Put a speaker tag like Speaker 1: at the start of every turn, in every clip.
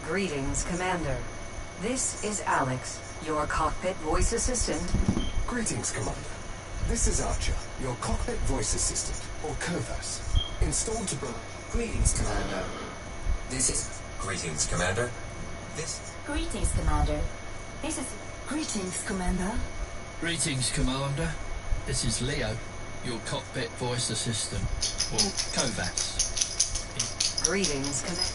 Speaker 1: Greetings, Commander. This is Alex, your cockpit voice assistant.
Speaker 2: Greetings, Commander. This is Archer, your cockpit voice assistant, or COVAS, installed to bring...
Speaker 3: Greetings, Commander. This is... Greetings, Commander. This...
Speaker 4: Greetings, Commander. This is... Greetings, Commander.
Speaker 5: Greetings, Commander. This is Leo, your cockpit voice assistant, or COVAS.
Speaker 1: Greetings, Commander.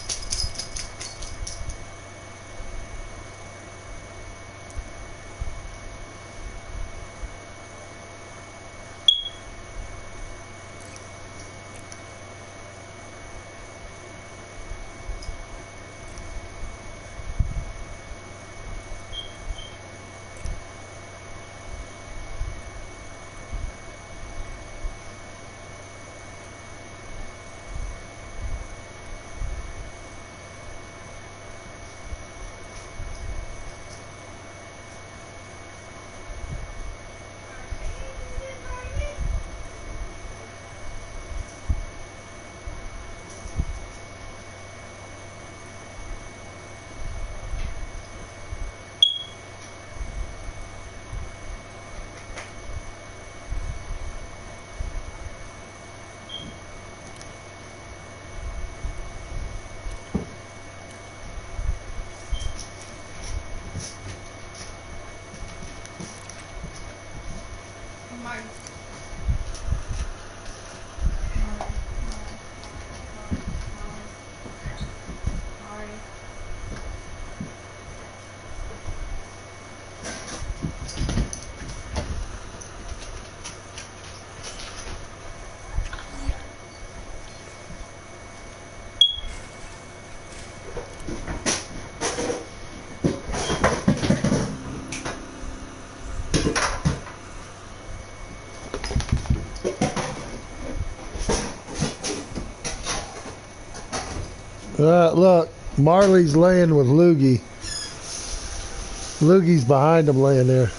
Speaker 6: Look, Marley's laying with Loogie. Loogie's behind him laying there.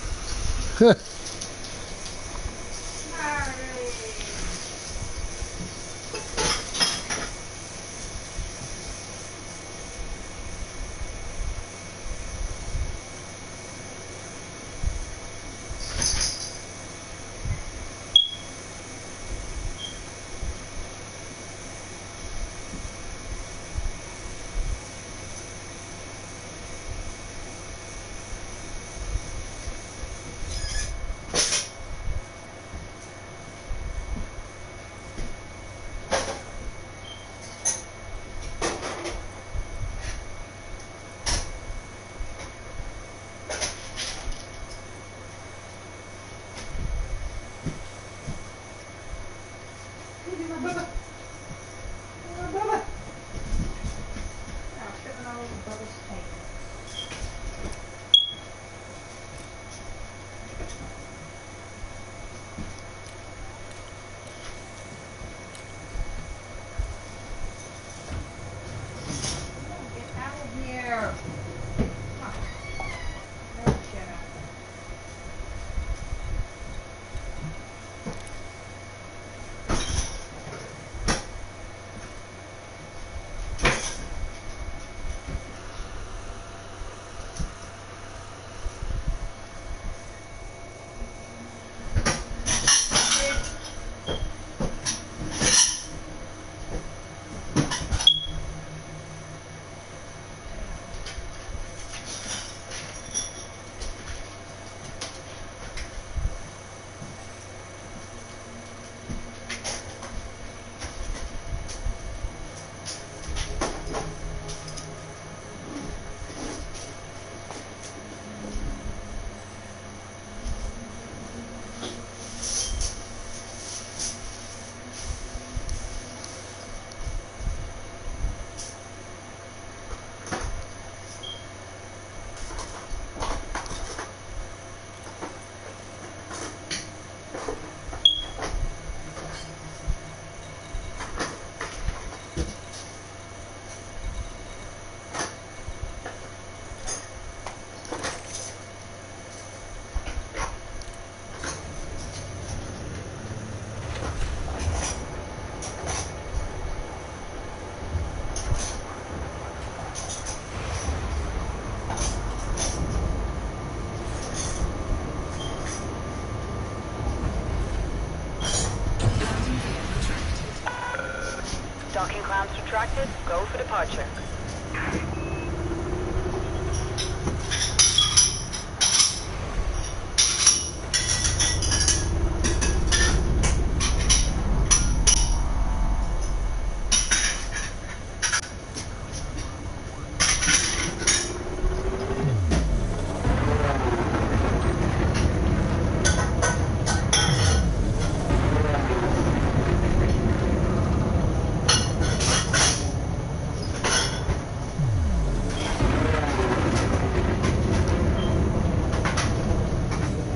Speaker 7: Docking clamps retracted. Go for departure.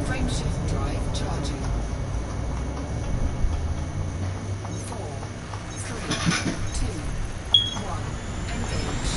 Speaker 4: Frameshift drive charging. 4, 3, 2, 1. Engage.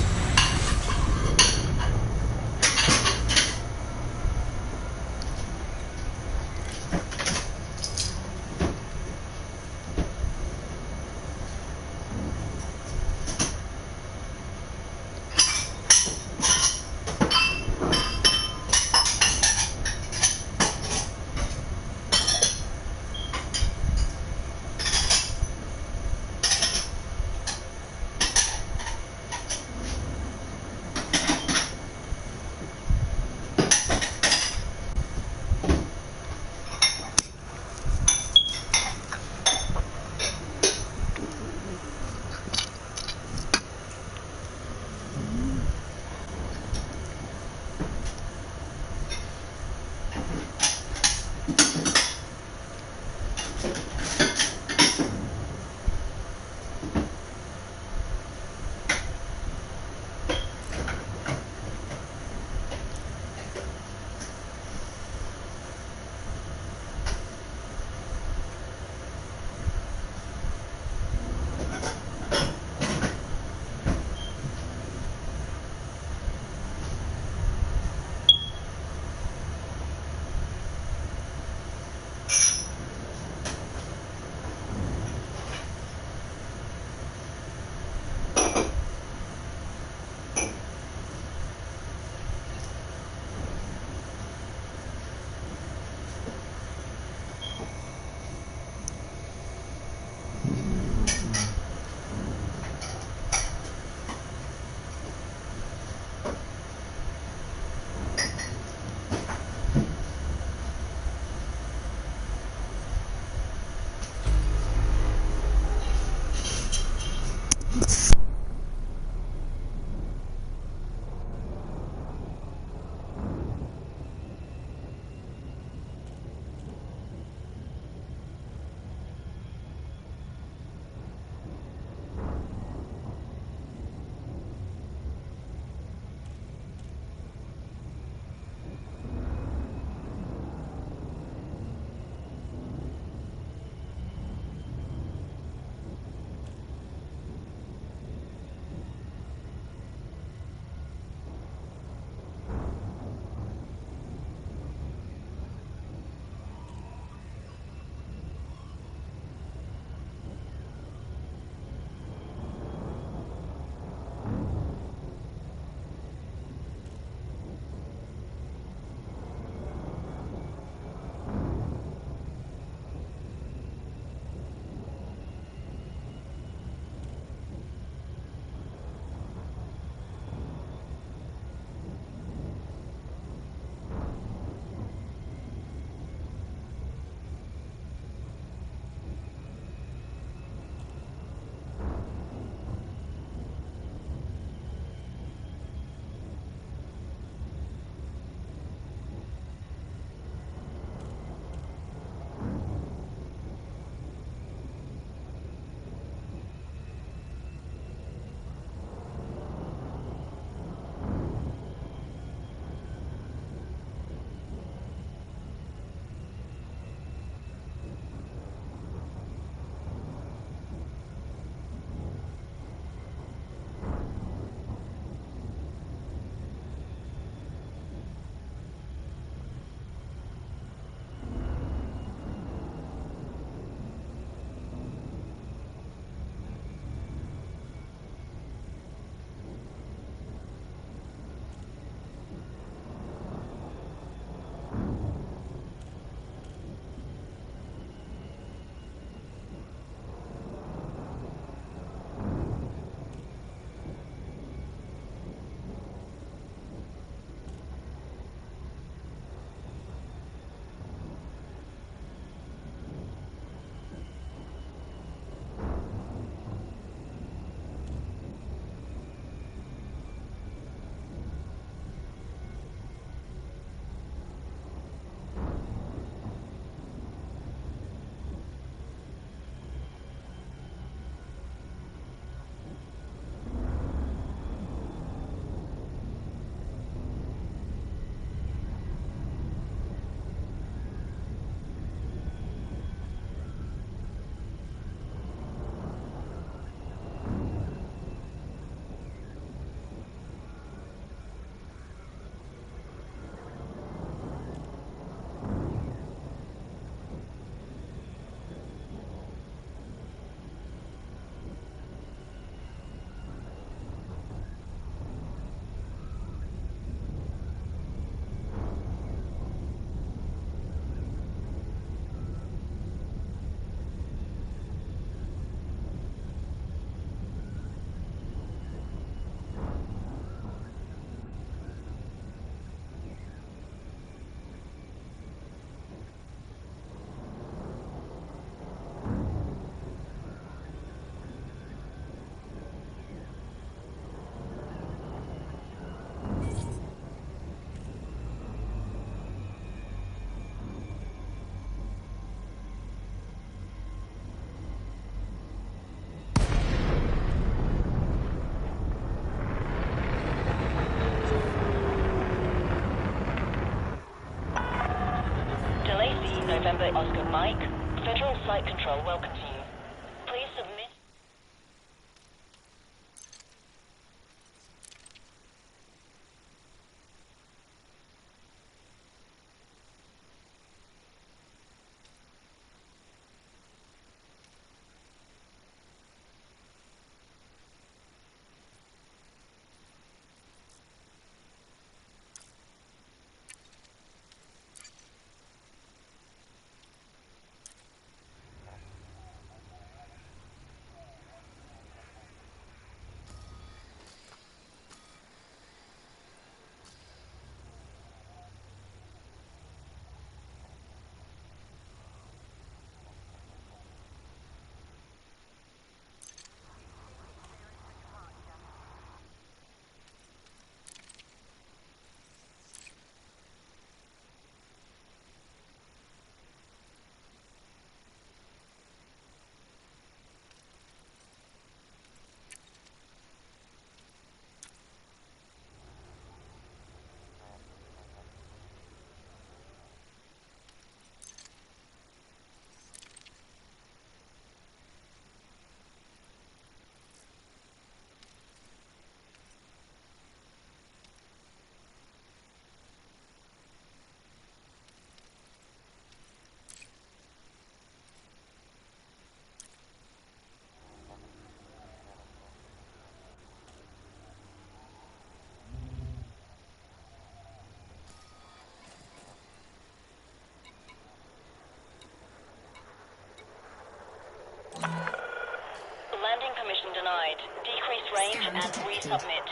Speaker 7: Mike, Federal Flight Control welcomes you. Please submit. Landing permission denied. Decrease range and resubmit.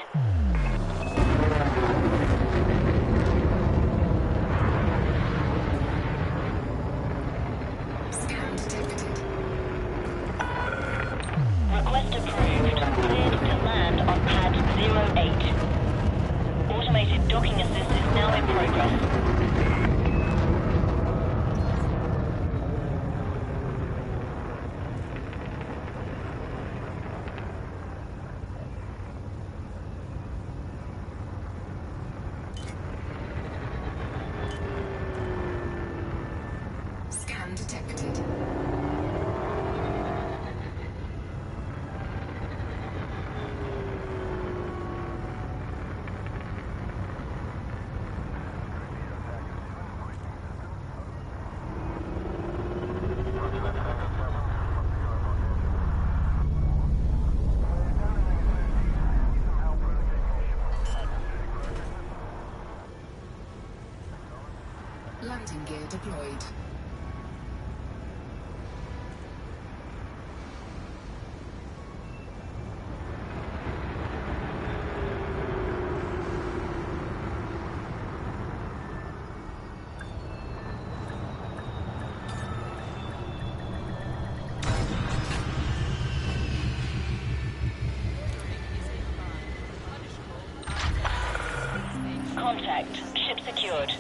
Speaker 4: Scan detected.
Speaker 7: Request approved. Cleared to land on pad 08. Automated docking assist is now in progress.
Speaker 4: Scan detected. Landing gear deployed.
Speaker 7: Contact. Ship secured.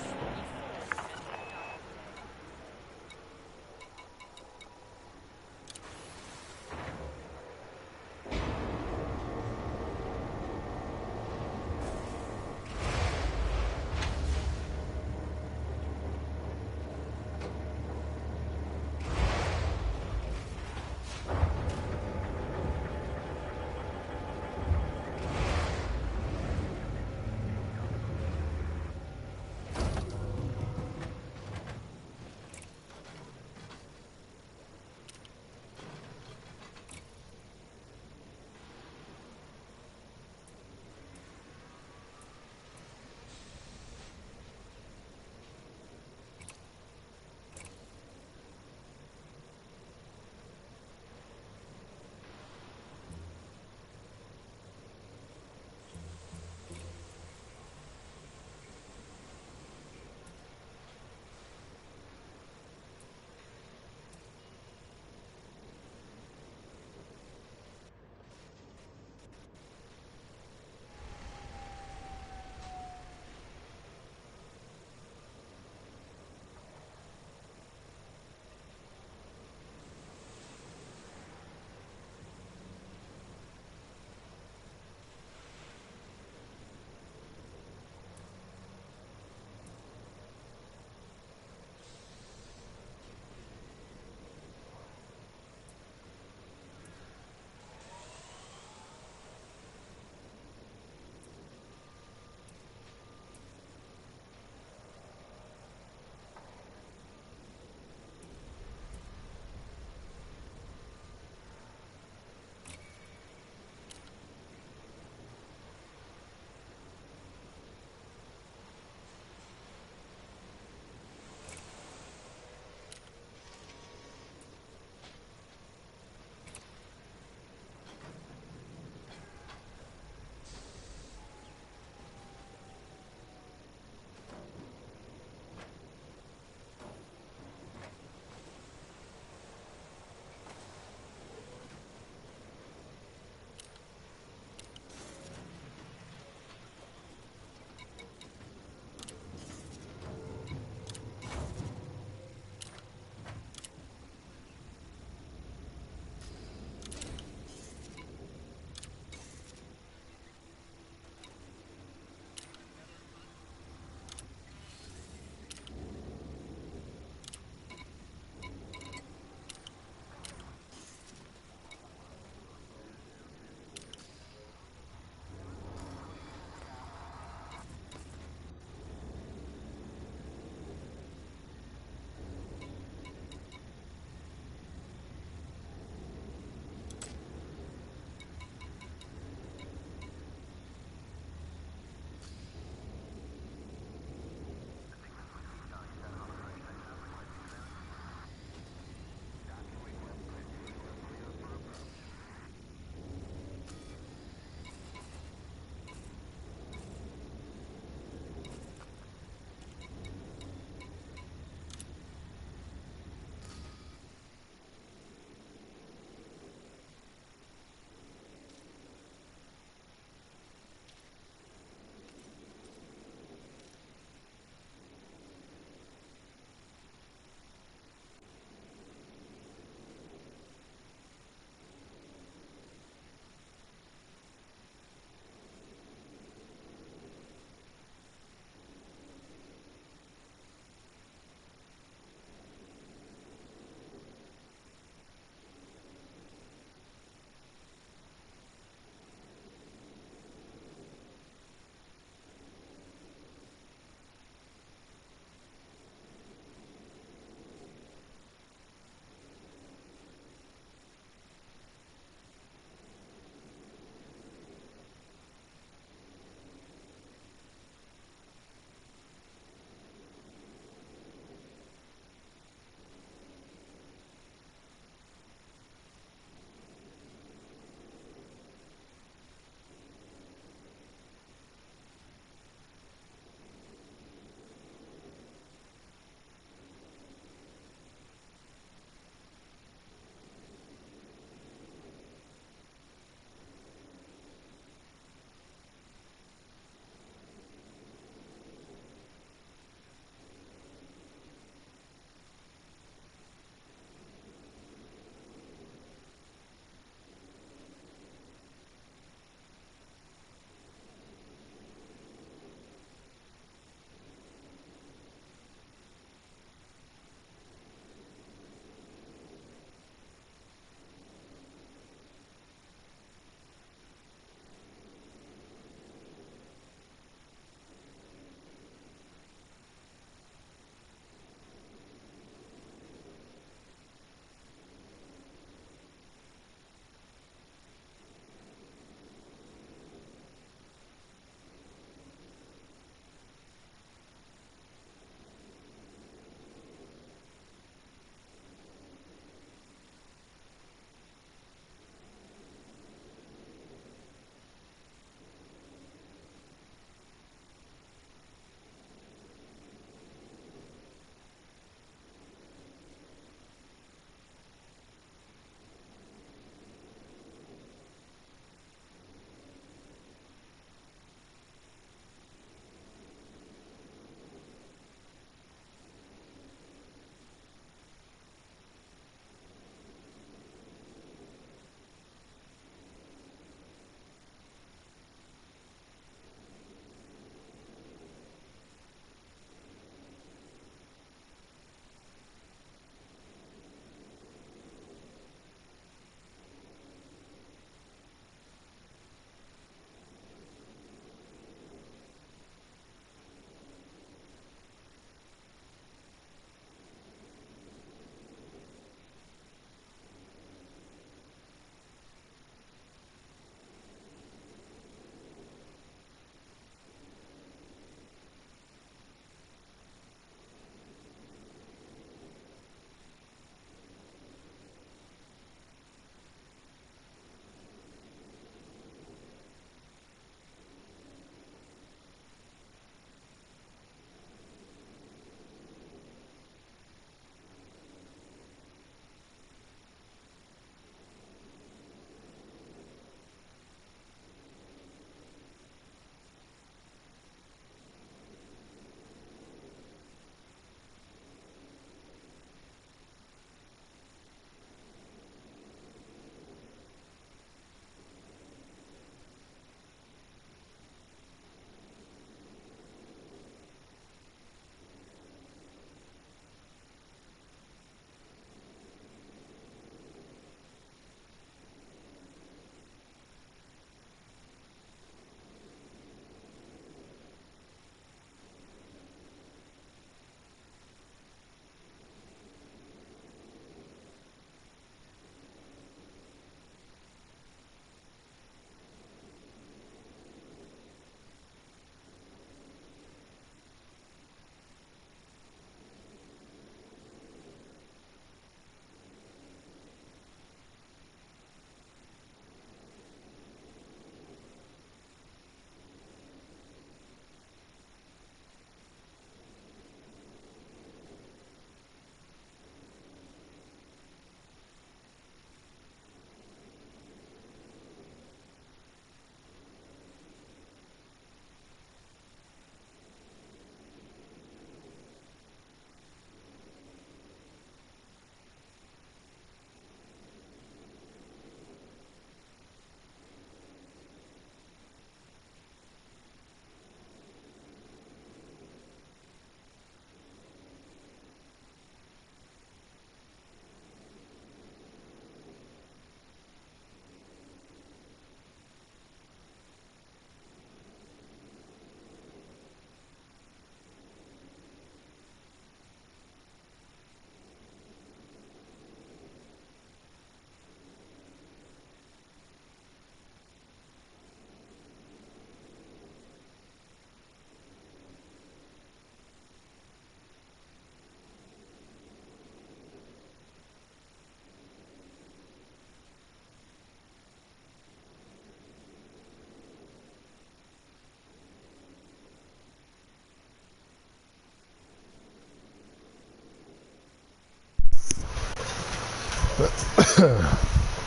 Speaker 6: Let's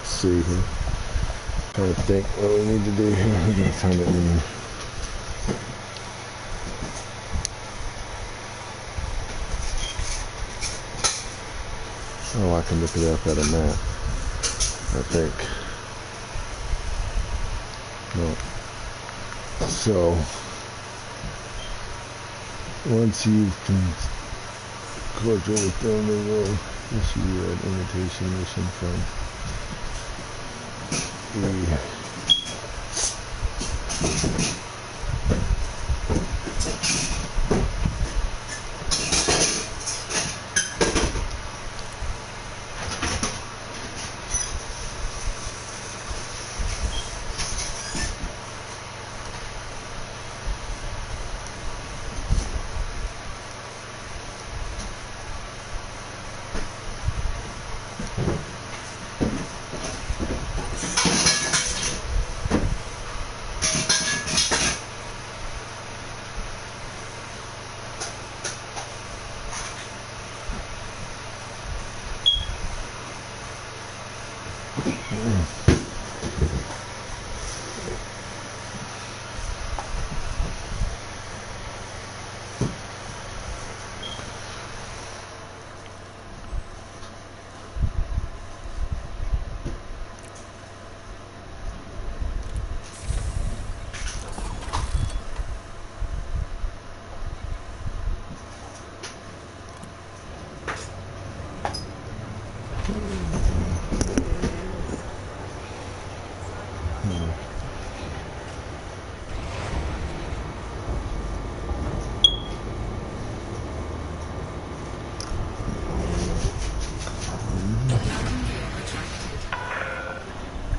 Speaker 6: see here. Trying to think what we need to do here. I'm gonna find it in. Oh, I can look it up at a map, I think. No. So, once you've cordial with them, they will issue you an invitation mission from the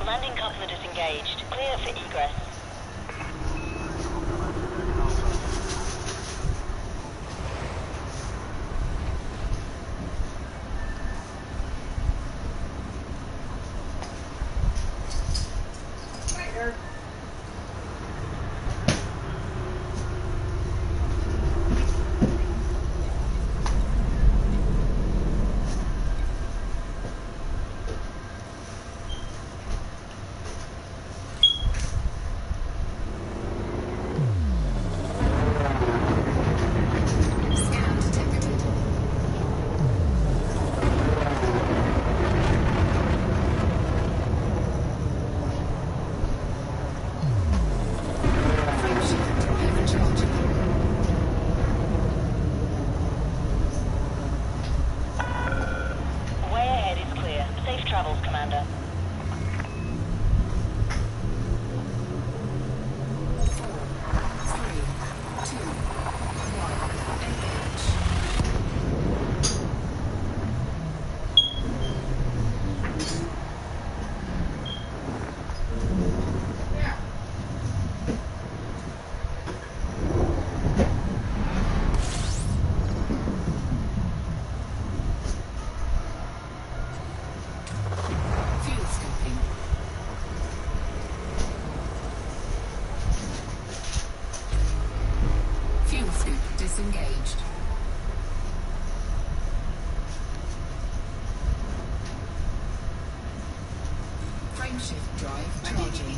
Speaker 7: Landing coupler disengaged. Clear for egress. Way ahead is clear. Safe travels, Commander.
Speaker 4: Fuel scoping. Fuel scoop disengaged. Frameshift drive charging.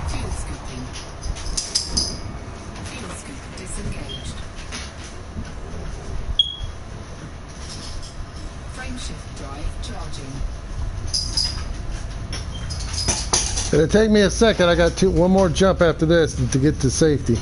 Speaker 4: Fuel scooping. Fuel scoop disengaged. Frameshift drive charging.
Speaker 6: It'll take me a second. I got one more jump after this to get to safety.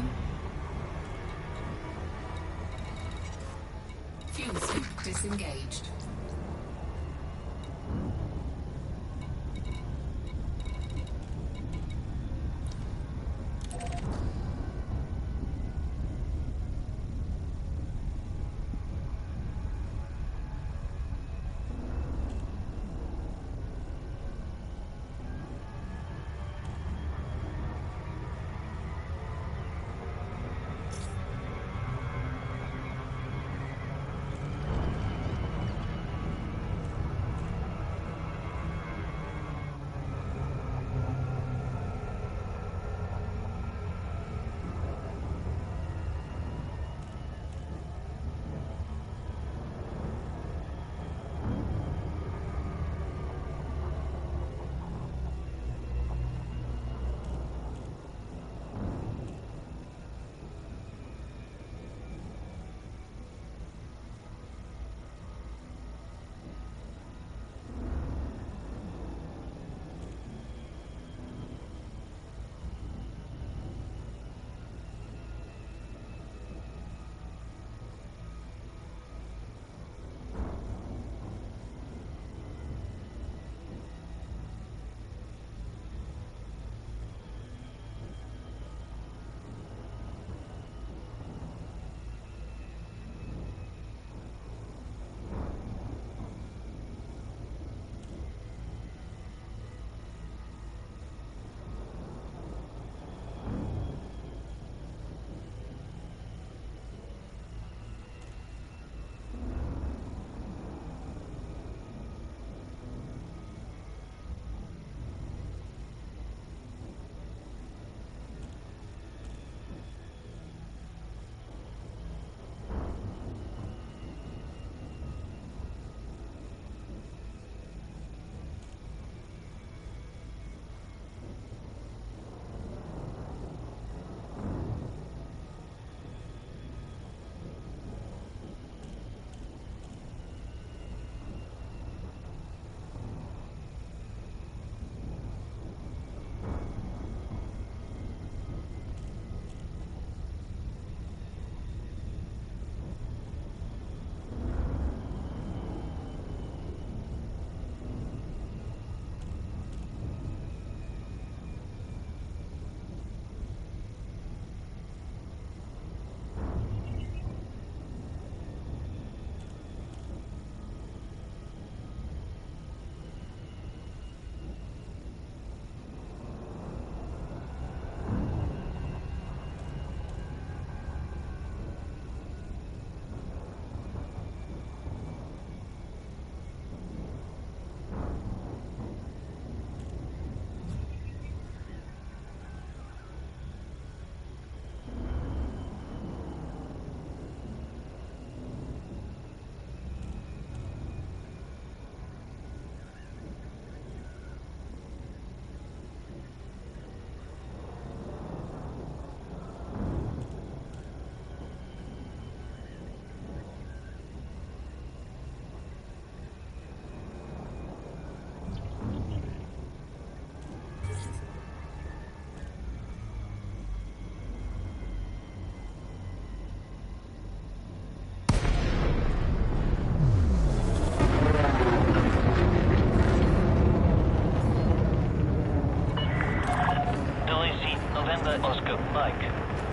Speaker 8: incoming. Fuel suit disengaged.
Speaker 9: Oscar, Mike.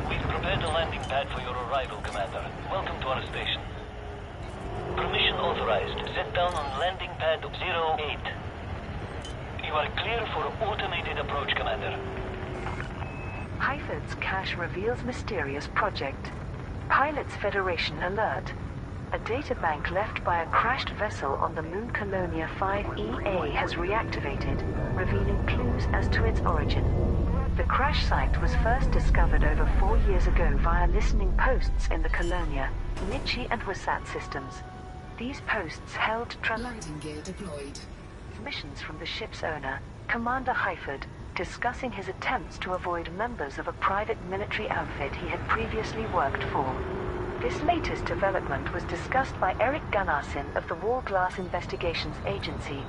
Speaker 9: We've prepared a landing pad for your arrival, Commander. Welcome to our station. Permission authorized. Set down on landing pad 08. You are clear for automated approach, Commander.
Speaker 10: Hyford's cache reveals mysterious project. Pilots Federation alert. A databank left by a crashed vessel on the Moon Colonia 5EA has reactivated, revealing clues as to its origin. The crash site was first discovered over 4 years ago via listening posts in the Colonia, Nichi and Wasat systems. These posts held
Speaker 8: landing gear deployed.
Speaker 10: Transmissions from the ship's owner, Commander Hyford, discussing his attempts to avoid members of a private military outfit he had previously worked for. This latest development was discussed by Eric Gunnarsson of the Wallglass Investigations Agency.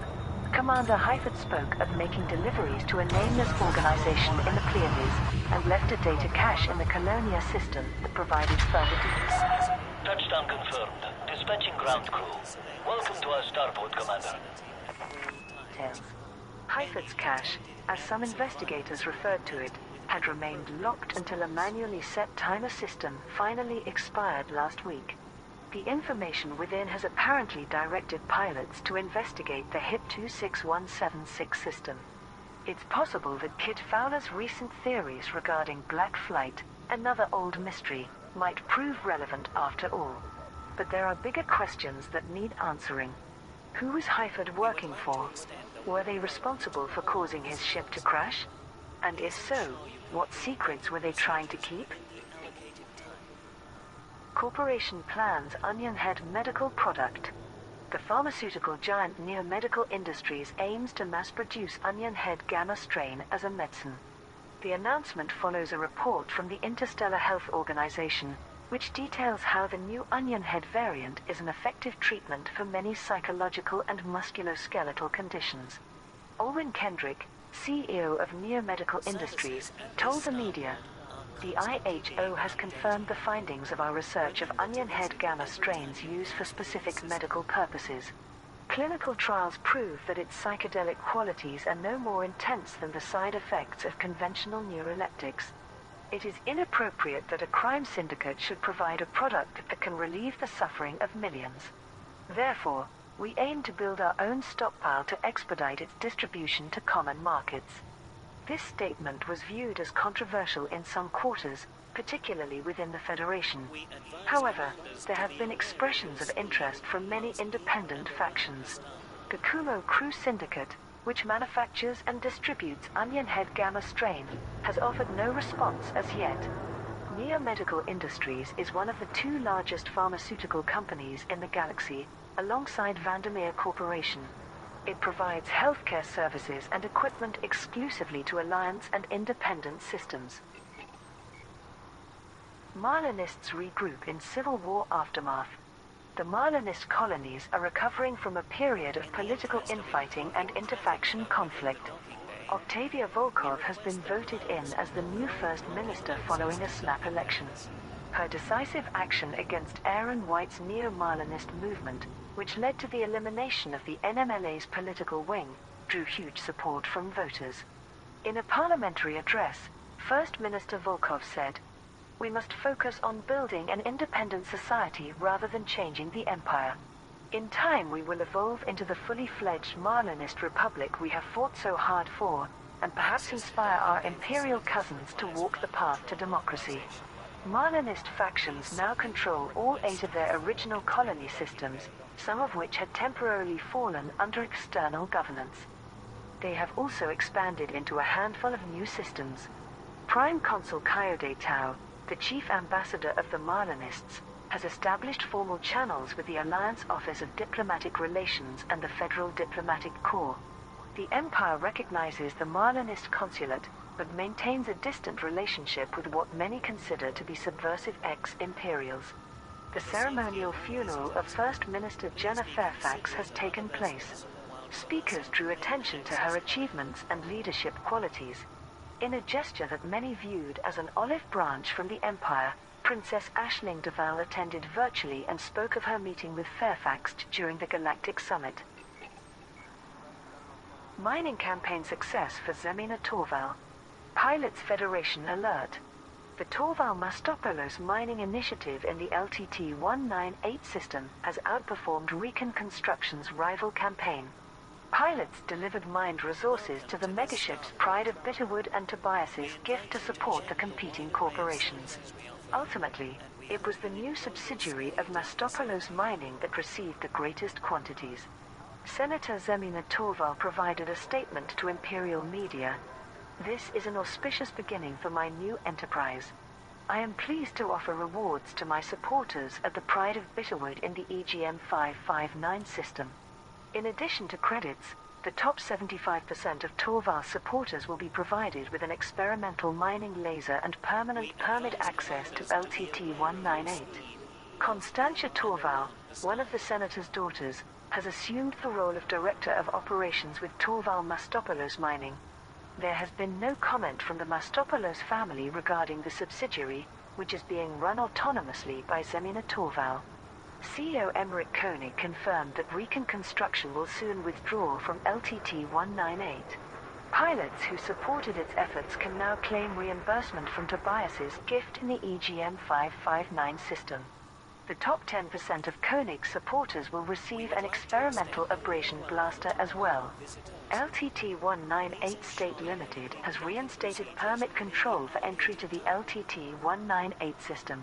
Speaker 10: Commander Hyford spoke of making deliveries to a nameless organization in the Pleiades, and left a data cache in the Colonia system that provided further details.
Speaker 9: Touchdown confirmed. Dispatching ground crew. Welcome to our starport, Commander.
Speaker 10: Heifetz cache, as some investigators referred to it, had remained locked until a manually set timer system finally expired last week. The information within has apparently directed pilots to investigate the HIP 26176 system. It's possible that Kit Fowler's recent theories regarding Black Flight, another old mystery, might prove relevant after all. But there are bigger questions that need answering. Who was Heifetz working for? Were they responsible for causing his ship to crash? And if so, what secrets were they trying to keep? Corporation plans Onion Head medical product. The pharmaceutical giant Neo Medical Industries aims to mass-produce Onion Head gamma strain as a medicine. The announcement follows a report from the Interstellar Health Organization, which details how the new Onion Head variant is an effective treatment for many psychological and musculoskeletal conditions. Alwyn Kendrick, CEO of Neo Medical Industries, told the media, "The IHO has confirmed the findings of our research of Onion Head gamma strains used for specific medical purposes. Clinical trials prove that its psychedelic qualities are no more intense than the side effects of conventional neuroleptics. It is inappropriate that a crime syndicate should provide a product that can relieve the suffering of millions. Therefore, we aim to build our own stockpile to expedite its distribution to common markets." This statement was viewed as controversial in some quarters, particularly within the Federation. However, there have been expressions of interest from many independent factions. The Kumo Crew Syndicate, which manufactures and distributes Onion Head gamma strain, has offered no response as yet. Neo Medical Industries is one of the two largest pharmaceutical companies in the galaxy, alongside Vandermeer Corporation. It provides healthcare services and equipment exclusively to Alliance and independent systems. Marlinists regroup in Civil War aftermath. The Marlinist colonies are recovering from a period of political infighting and interfaction conflict. Octavia Volkov has been voted in as the new First Minister following a snap election. Her decisive action against Aaron White's neo-Marlinist movement, which led to the elimination of the NMLA's political wing, drew huge support from voters. In a parliamentary address, First Minister Volkov said, "We must focus on building an independent society rather than changing the empire. In time we will evolve into the fully fledged Marlinist republic we have fought so hard for, and perhaps inspire our imperial cousins to walk the path to democracy." Marlinist factions now control all 8 of their original colony systems, some of which had temporarily fallen under external governance. They have also expanded into a handful of new systems. Prime Consul Coyote Tau, the chief ambassador of the Marlinists, has established formal channels with the Alliance Office of Diplomatic Relations and the Federal Diplomatic Corps. The Empire recognizes the Marlinist consulate, but maintains a distant relationship with what many consider to be subversive ex-imperials. The ceremonial funeral of First Minister Jenna Fairfax has taken place. Speakers drew attention to her achievements and leadership qualities. In a gesture that many viewed as an olive branch from the Empire, Princess Aisling Duval attended virtually and spoke of her meeting with Fairfax during the Galactic Summit. Mining campaign success for Zemina Torval. Pilots Federation alert. The Torval Mastopoulos mining initiative in the LTT-198 system has outperformed Recon Construction's rival campaign. Pilots delivered mined resources to the megaships Pride of Bitterwood and Tobias's gift to support the competing corporations. Ultimately, it was the new subsidiary of Mastopoulos Mining that received the greatest quantities. Senator Zemina Torval provided a statement to Imperial media. "This is an auspicious beginning for my new enterprise. I am pleased to offer rewards to my supporters at the Pride of Bitterwood in the EGM 559 system. In addition to credits, the top 75% of Torval's supporters will be provided with an experimental mining laser and permanent permit access to LTT-198. Constantia Torval, one of the senator's daughters, has assumed the role of Director of Operations with Torval Mastopoulos Mining. There has been no comment from the Mastopoulos family regarding the subsidiary, which is being run autonomously by Zemina Torval. CEO Emmerich Koenig confirmed that Recon Construction will soon withdraw from LTT-198. Pilots who supported its efforts can now claim reimbursement from Tobias's gift in the EGM-559 system. The top 10% of Koenig's supporters will receive an experimental abrasion blaster as well. LTT-198 State Limited has reinstated permit control for entry to the LTT-198 system.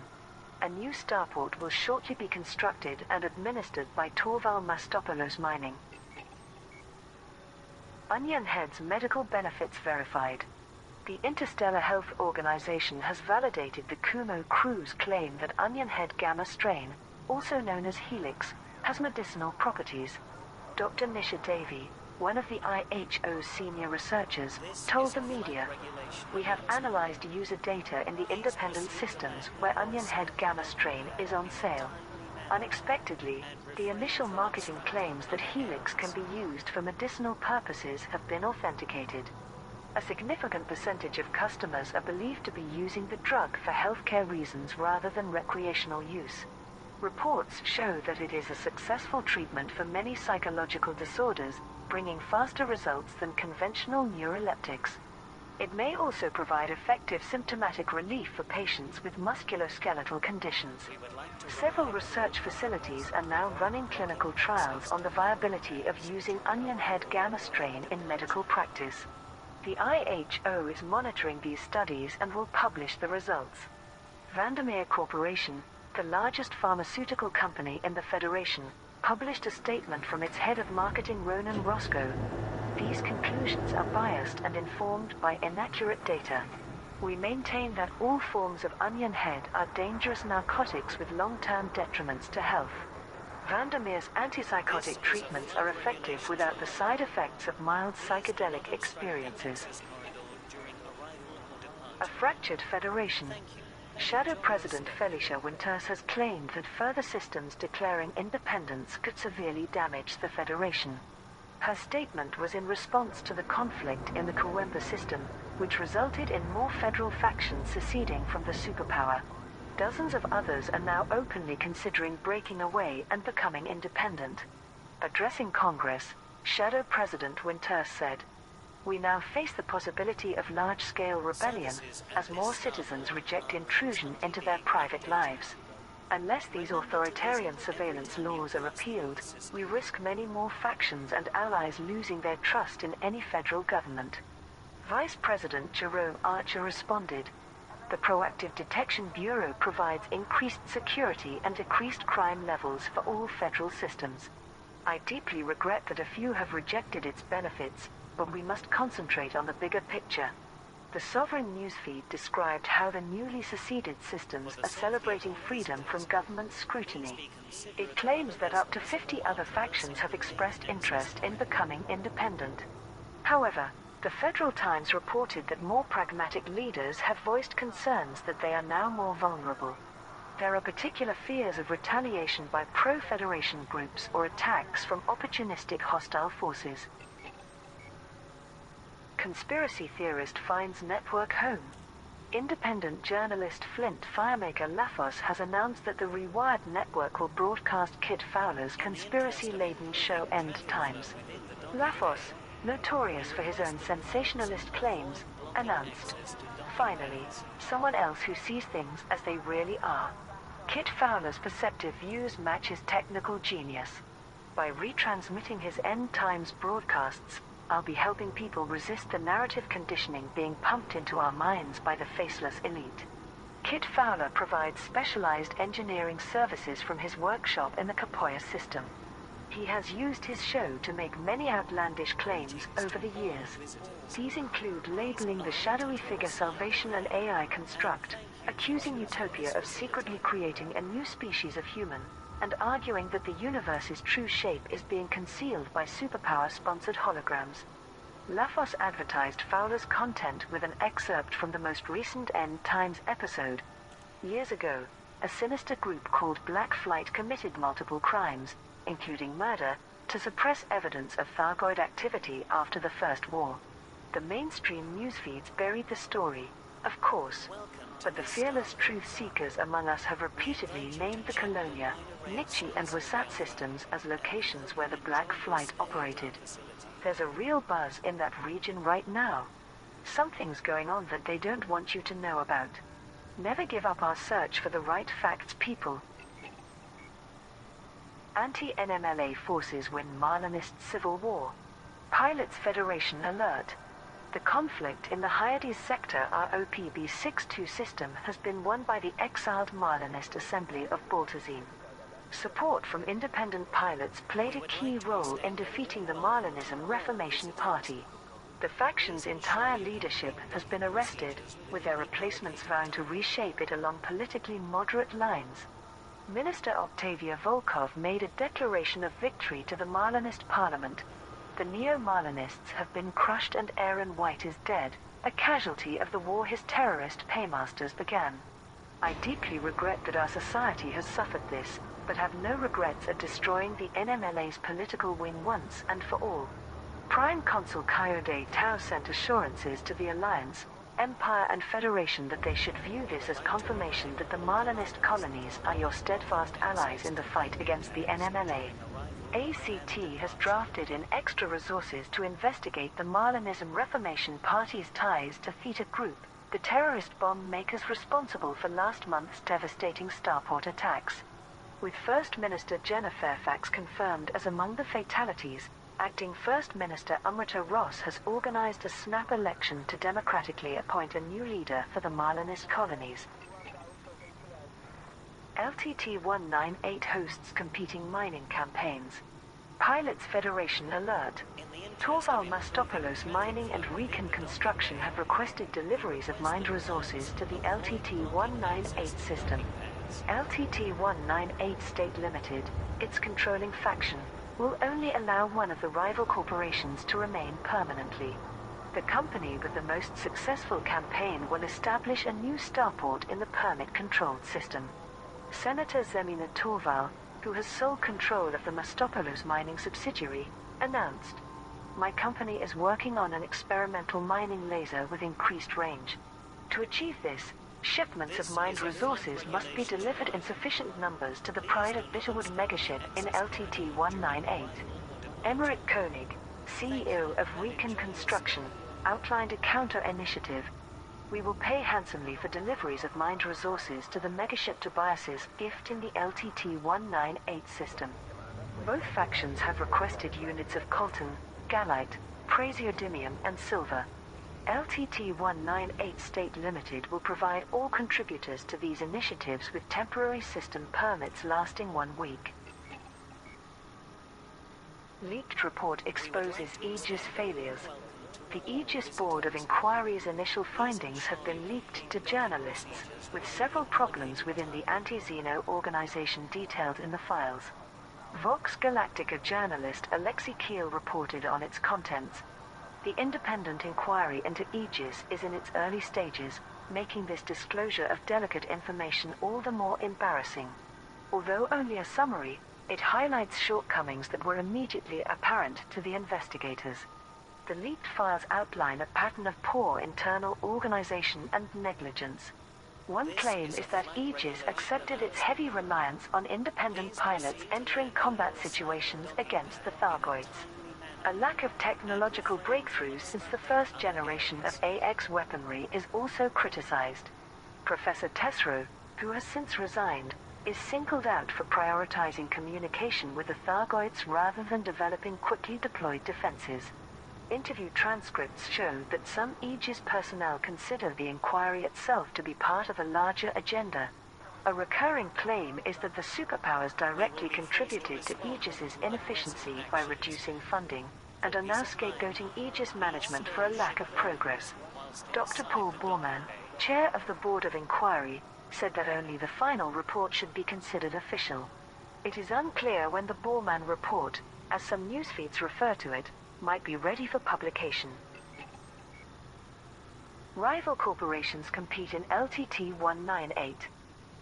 Speaker 10: A new starport will shortly be constructed and administered by Torval Mastopoulos Mining. Onion Head's medical benefits verified. The Interstellar Health Organization has validated the Kumo crew's claim that Onion Head gamma strain, also known as Helix, has medicinal properties. Dr. Nisha Devi, one of the IHO's senior researchers, told the media, "We have analyzed user data in the independent systems where Onion Head gamma strain is on sale. Unexpectedly, the initial marketing claims that Helix can be used for medicinal purposes have been authenticated. A significant percentage of customers are believed to be using the drug for healthcare reasons rather than recreational use. Reports show that it is a successful treatment for many psychological disorders, bringing faster results than conventional neuroleptics. It may also provide effective symptomatic relief for patients with musculoskeletal conditions. Several research facilities are now running clinical trials on the viability of using Onion Head gamma strain in medical practice. The IHO is monitoring these studies and will publish the results. Vandermeer Corporation, the largest pharmaceutical company in the Federation, published a statement from its head of marketing Ronan Roscoe. These conclusions are biased and informed by inaccurate data. We maintain that all forms of Onion Head are dangerous narcotics with long-term detriments to health. Vandermeer's antipsychotic treatments are effective without the side effects of mild psychedelic experiences. A fractured Federation. Shadow President Felicia Winters has claimed that further systems declaring independence could severely damage the Federation. Her statement was in response to the conflict in the Kawemba system, which resulted in more federal factions seceding from the superpower. Dozens of others are now openly considering breaking away and becoming independent. Addressing Congress, Shadow President Winters said, "We now face the possibility of large-scale rebellion as more citizens reject intrusion into their private lives. Unless these authoritarian surveillance laws are repealed, we risk many more factions and allies losing their trust in any federal government." Vice President Jerome Archer responded, "The Proactive Detection Bureau provides increased security and decreased crime levels for all federal systems. I deeply regret that a few have rejected its benefits, but we must concentrate on the bigger picture." The Sovereign newsfeed described how the newly seceded systems are celebrating freedom from government scrutiny. It claims that up to 50 other factions have expressed interest in becoming independent. However, the Federal Times reported that more pragmatic leaders have voiced concerns that they are now more vulnerable. There are particular fears of retaliation by pro-Federation groups or attacks from opportunistic hostile forces. Conspiracy theorist finds network home. Independent journalist Flint Firemaker Lafos has announced that the Rewired network will broadcast Kit Fowler's conspiracy-laden show End Times. Lafos, notorious for his own sensationalist claims, announced, "Finally, someone else who sees things as they really are." Kit Fowler's perceptive views match his technical genius. By retransmitting his End Times broadcasts, I'll be helping people resist the narrative conditioning being pumped into our minds by the faceless elite. Kit Fowler provides specialized engineering services from his workshop in the Kapoya system. He has used his show to make many outlandish claims over the years. These include labeling the shadowy figure Salvation an AI construct, accusing Utopia of secretly creating a new species of human, and arguing that the universe's true shape is being concealed by superpower-sponsored holograms. Lafos advertised Fowler's content with an excerpt from the most recent End Times episode. Years ago, a sinister group called Black Flight committed multiple crimes, including murder, to suppress evidence of Thargoid activity after the First War. The mainstream news feeds buried the story, of course, but the fearless truth seekers among us have repeatedly named the Colonia, Nikchi and Wasat systems as locations where the Black Flight operated. There's a real buzz in that region right now. Something's going on that they don't want you to know about. Never give up our search for the right facts, people. Anti-NMLA forces win Marlinist civil war. Pilots Federation alert. The conflict in the Hyades sector ROPB-62 system has been won by the exiled Marlinist Assembly of Baltazine. Support from independent pilots played a key role in defeating the Marlinism Reformation Party. The faction's entire leadership has been arrested, with their replacements vowing to reshape it along politically moderate lines. Minister Octavia Volkov made a declaration of victory to the Marlinist parliament. The Neo-Marlinists have been crushed and Aaron White is dead, a casualty of the war his terrorist paymasters began. I deeply regret that our society has suffered this, but have no regrets at destroying the NMLA's political wing once and for all. Prime Consul Coyote Tao sent assurances to the Alliance, Empire and Federation that they should view this as confirmation that the Marlinist colonies are your steadfast allies in the fight against the NMLA. ACT has drafted in extra resources to investigate the Marlinism Reformation Party's ties to Theta Group, the terrorist bomb makers responsible for last month's devastating starport attacks. With First Minister Jenna Fairfax confirmed as among the fatalities, Acting First Minister Amrita Ross has organized a snap election to democratically appoint a new leader for the Marlinist colonies. LTT-198 hosts competing mining campaigns. Pilots Federation alert. Torval Mastopoulos Mining and Recon Construction have requested deliveries of mined resources to the LTT-198 system. LTT-198 State Limited, its controlling faction, will only allow one of the rival corporations to remain permanently. The company with the most successful campaign will establish a new starport in the permit-controlled system. Senator Zemina Torval, who has sole control of the Mastopoulos mining subsidiary, announced, "My company is working on an experimental mining laser with increased range. To achieve this, shipments of mined resources must be delivered in sufficient numbers to the Pride of Bitterwood megaship in LTT-198. Emmerich Koenig, CEO of Recon Construction, outlined a counter-initiative. We will pay handsomely for deliveries of mined resources to the megaship Tobias's gift in the LTT-198 system. Both factions have requested units of coltan, gallite, praseodymium and silver. LTT-198 State Limited will provide all contributors to these initiatives with temporary system permits lasting 1 week." Leaked report exposes Aegis failures. The Aegis Board of Inquiry's initial findings have been leaked to journalists, with several problems within the anti-Xeno organization detailed in the files. Vox Galactica journalist Alexei Keel reported on its contents. The independent inquiry into Aegis is in its early stages, making this disclosure of delicate information all the more embarrassing. Although only a summary, it highlights shortcomings that were immediately apparent to the investigators. The leaked files outline a pattern of poor internal organization and negligence. One claim is that Aegis accepted its heavy reliance on independent pilots entering combat situations against the Thargoids. A lack of technological breakthroughs since the first generation of AX weaponry is also criticized. Professor Tesro, who has since resigned, is singled out for prioritizing communication with the Thargoids rather than developing quickly deployed defenses. Interview transcripts show that some Aegis personnel consider the inquiry itself to be part of a larger agenda. A recurring claim is that the superpowers directly contributed to Aegis's inefficiency by reducing funding, and are now scapegoating Aegis management for a lack of progress. Dr. Paul Borman, chair of the Board of Inquiry, said that only the final report should be considered official. It is unclear when the Borman report, as some newsfeeds refer to it, might be ready for publication. Rival corporations compete in LTT-198.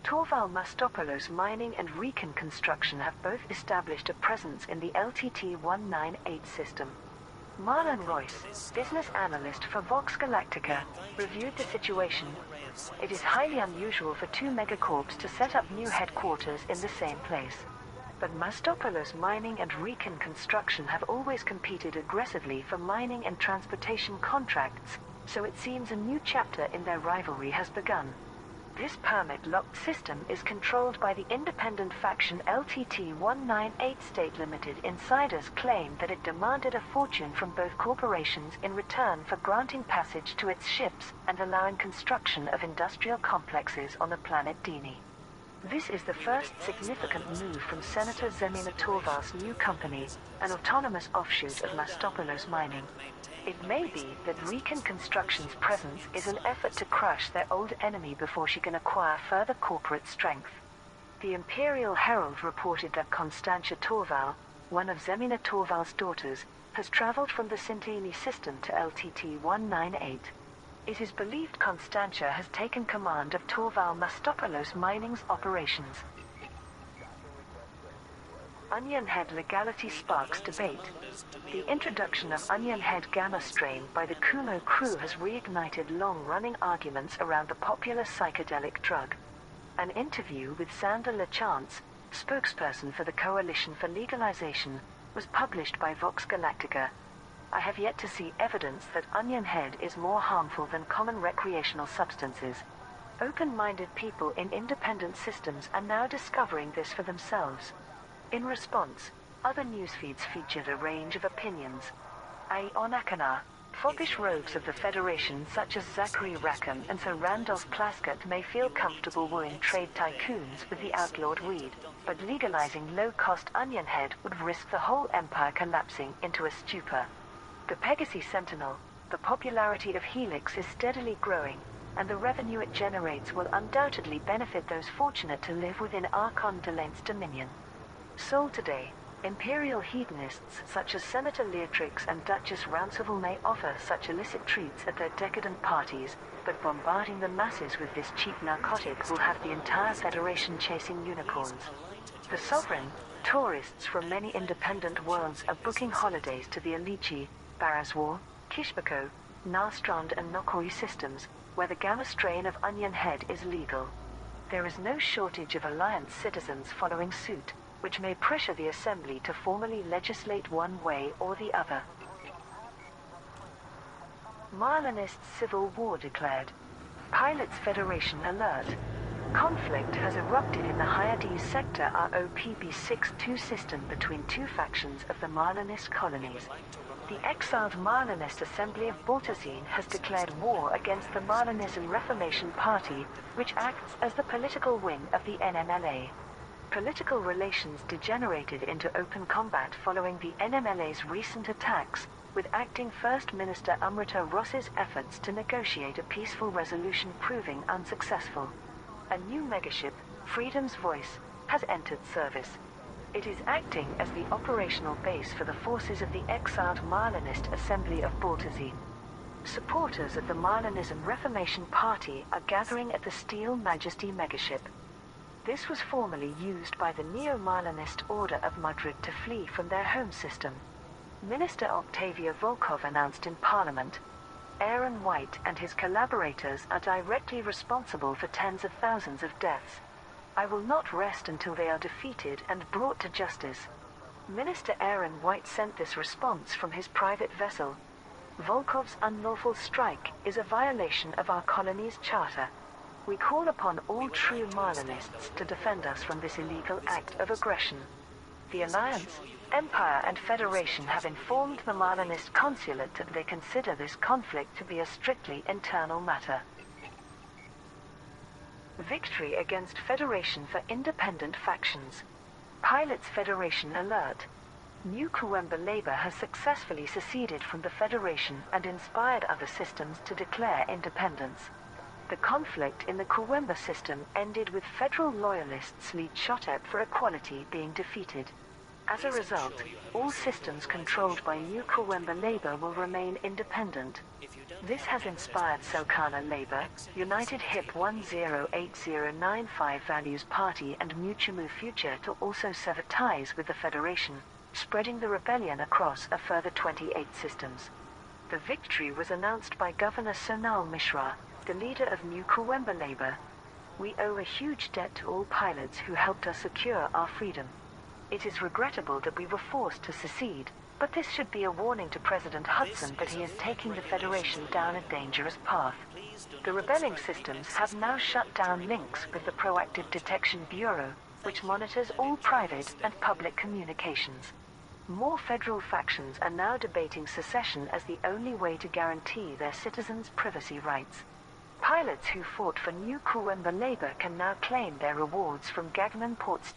Speaker 10: Torval Mastopoulos Mining and Recon Construction have both established a presence in the LTT-198 system. Marlon Royce, business analyst for Vox Galactica, reviewed the situation. It is highly unusual for two megacorps to set up new headquarters in the same place. But Mastopoulos Mining and Recon Construction have always competed aggressively for mining and transportation contracts, so it seems a new chapter in their rivalry has begun. This permit-locked system is controlled by the independent faction LTT-198 State Limited. Insiders claim that it demanded a fortune from both corporations in return for granting passage to its ships and allowing construction of industrial complexes on the planet Dini. This is the first significant move from Senator Zemina Torval's new company, an autonomous offshoot of Mastopoulos Mining. It may be that Recon Construction's presence is an effort to crush their old enemy before she can acquire further corporate strength. The Imperial Herald reported that Constantia Torval, one of Zemina Torval's daughters, has traveled from the Sintini system to LTT-198. It is believed Constantia has taken command of Torval Mastopoulos Mining's operations. Onion Head legality sparks debate. The introduction of Onion Head Gamma strain by the Kumo crew has reignited long-running arguments around the popular psychedelic drug. An interview with Sander Lachance, spokesperson for the Coalition for Legalization, was published by Vox Galactica. I have yet to see evidence that Onion Head is more harmful than common recreational substances. Open-minded people in independent systems are now discovering this for themselves. In response, other newsfeeds featured a range of opinions. On Akanar, foppish rogues of the Federation such as Zachary Rackham and Sir Randolph Plaskett may feel comfortable wooing trade tycoons with the outlawed weed, but legalizing low-cost Onion Head would risk the whole empire collapsing into a stupor. The Pegasi Sentinel, the popularity of Helix is steadily growing, and the revenue it generates will undoubtedly benefit those fortunate to live within Archon Delain's dominion. Sold today, imperial hedonists such as Senator Leatrix and Duchess Rounceville may offer such illicit treats at their decadent parties, but bombarding the masses with this cheap narcotic will have the entire Federation chasing unicorns. The Sovereign, tourists from many independent worlds are booking holidays to the Alici, Baraswar, Kishbako, Narstrand and Nokori systems, where the Gamma strain of Onion Head is legal. There is no shortage of Alliance citizens following suit, which may pressure the Assembly to formally legislate one way or the other. Marlonist civil war declared. Pilots Federation alert. Conflict has erupted in the Hyades sector ROPB-62 system between two factions of the Marlonist colonies. The exiled Marlonist Assembly of Baltazine has declared war against the Marlonism Reformation Party, which acts as the political wing of the NMLA. Political relations degenerated into open combat following the NMLA's recent attacks, with acting First Minister Amrita Ross's efforts to negotiate a peaceful resolution proving unsuccessful. A new megaship, Freedom's Voice, has entered service. It is acting as the operational base for the forces of the exiled Marlonist Assembly of Baltazine. Supporters of the Marlonism Reformation Party are gathering at the Steel Majesty megaship. This was formerly used by the Neo-Marlonist Order of Madrid to flee from their home system. Minister Octavia Volkov announced in Parliament, Aaron White and his collaborators are directly responsible for tens of thousands of deaths. I will not rest until they are defeated and brought to justice. Minister Aaron White sent this response from his private vessel. Volkov's unlawful strike is a violation of our colony's charter. We call upon all true Marlonists to defend us from this illegal act of aggression. The Alliance, Empire and Federation have informed the Marlonist Consulate that they consider this conflict to be a strictly internal matter. Victory against Federation for independent factions. Pilots Federation alert. New Kuwemba Labour has successfully seceded from the Federation and inspired other systems to declare independence. The conflict in the Kuwemba system ended with federal loyalists lead Shotep for Equality being defeated. As a result, all systems controlled by New Kuwemba Labour will remain independent. This has inspired Selkana Labour, United HIP 108095 Values Party and Mutumu Future to also sever ties with the Federation, spreading the rebellion across a further 28 systems. The victory was announced by Governor Sonal Mishra, the leader of New Kuwemba Labour. We owe a huge debt to all pilots who helped us secure our freedom. It is regrettable that we were forced to secede, but this should be a warning to President Hudson that he is taking the Federation down a dangerous path. The rebelling systems have now shut down links with the Proactive Detection Bureau, which monitors all private and public communications. More federal factions are now debating secession as the only way to guarantee their citizens' privacy rights. Pilots who fought for New Kuwemba Labour can now claim their rewards from Gagnon Ports.